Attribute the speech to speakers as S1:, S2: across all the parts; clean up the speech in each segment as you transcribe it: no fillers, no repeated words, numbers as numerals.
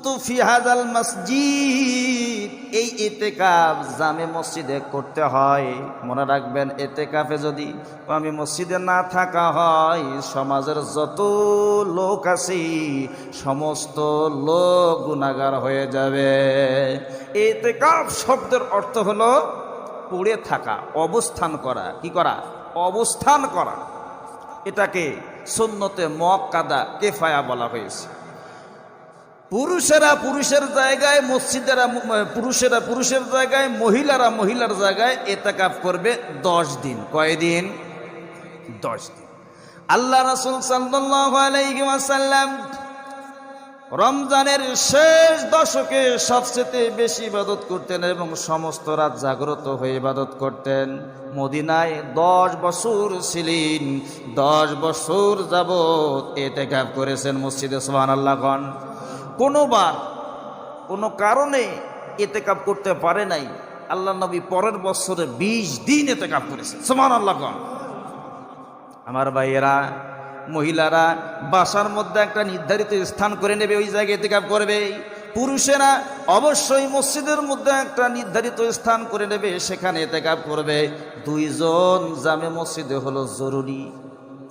S1: কুনতু ফি হাযাল মসজিদ, এই ইতিকাফ জামে মসজিদে করতে হয়। মনে রাখবেন, ইতিকাফে যদি আমি মসজিদে না থাকা হয়, সমাজের যত লোক আছে সমস্ত লোক গুনাহগার হয়ে যাবে। ইতিকাফ শব্দের অর্থ হলো পড়ে থাকা, অবস্থান করা। কি করা? অবস্থান করা। এটাকে সুন্নতে মুআক্কাদা কিফায়া বলা হয়েছে। পুরুষেরা পুরুষের জায়গায়, মসজিদেরা পুরুষেরা পুরুষের জায়গায়, মহিলারা মহিলার জায়গায় ইতিকাফ করবে 10 দিন। কয়দিন? 10 দিন। আল্লাহ রাসূল সাল্লাল্লাহু আলাইহি ওয়াসাল্লাম রমজানের শেষ দশকে সবচেয়ে বেশি ইবাদত করতেন এবং সমস্ত রাত জাগ্রত হয়ে ইবাদত করতেন। মদিনায় 10 বছর ছিলেন। 10 বছর যাবত ইতিকাফ করেছেন মসজিদে। সুবহানাল্লাহ। কোনোবার কোনো কারণে ইতিকাফ করতে পারে নাই, আল্লাহ নবী পরের বছরে 20 দিন ইতিকাফ করেছেন। সুবহানাল্লাহ। আমার ভাইয়েরা, মহিলারা বাসার মধ্যে একটা নির্ধারিত স্থান করে নেবে, ওই জায়গায় ইতিকাফ করবে। পুরুষেরা অবশ্যই মসজিদের মধ্যে একটা নির্ধারিত স্থান করে নেবে, সেখানে ইতিকাফ করবে। 2 জন জামে মসজিদে হলো জরুরি।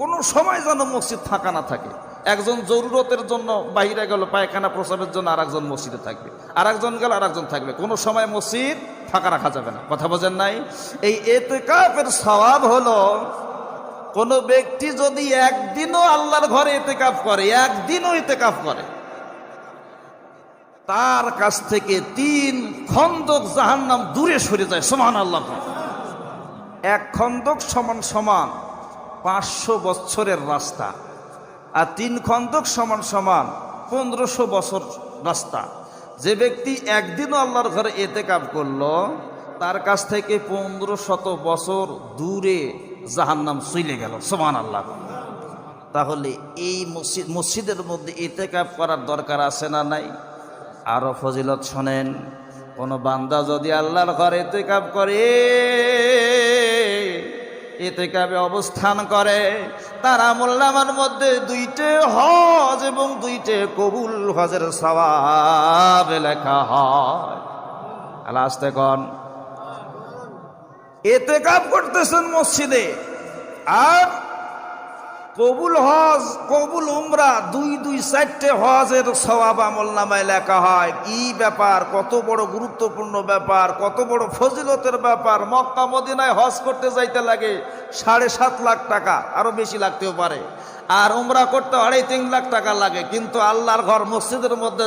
S1: কোনো সময় যেন মসজিদ ফাঁকা না থাকে। একজন জরুরতের জন্য বাইরে গেল, পায়খানা প্রস্রাবের জন্য, আর একজন মসজিদে থাকবে, আর একজন গেল, আর একজন থাকবে। কোনো সময় মসজিদ ফাঁকা রাখা যাবে না। কথা বোঝেন নাই? এই ইতিকাফের সওয়াব হলো, কোন ব্যক্তি যদি একদিনও আল্লাহর ঘরে ইতিকাফ করে, একদিনও ইতিকাফ করে, তার কাছ থেকে 3 খন্দক জাহান্নাম দূরে সরে যায়। সুবহানাল্লাহ। 1 খন্দক সমান সমান 500 বছরের রাস্তা, আর 3 খন্দক সমান সমান 1500 বছর রাস্তা। যে ব্যক্তি একদিনও আল্লাহর ঘরে ইতিকাফ করলো, তার কাছ থেকে 1500 বছর দূরে জাহান্নাম চলে গেল। সুবহানাল্লাহ। তাহলে এই মসজিদের মধ্যে ইতিকাফ করার দরকার আছে না নাই? আরো ফজিলত শোনেন। কোন বান্দা যদি আল্লাহর ঘরে ইতিকাফ করে, ইতিকাফে অবস্থান করে, তার আমলনামার মধ্যে 2টে হজ এবং 2টে কবুল হজের সওয়াব লেখা হয়। আল্লাহ আস্তে কোন। ইতিকাফ করতেছেন মসজিদে, আর কবুল হজ, কবুল উমরা, 4টে হজের সওয়াব আমলনামায় লেখা হয়। কি ব্যাপার! কত বড় গুরুত্বপূর্ণ ব্যাপার, কত বড় ফজিলতের ব্যাপার। মক্কা মদিনায় হজ করতে যাইতে লাগে 7.5 লাখ টাকা, আরো বেশি লাগতেও পারে, আর উমরা করতে 2.5-3 লাখ টাকা লাগে। কিন্তু আল্লাহর ঘর মসজিদের মধ্যে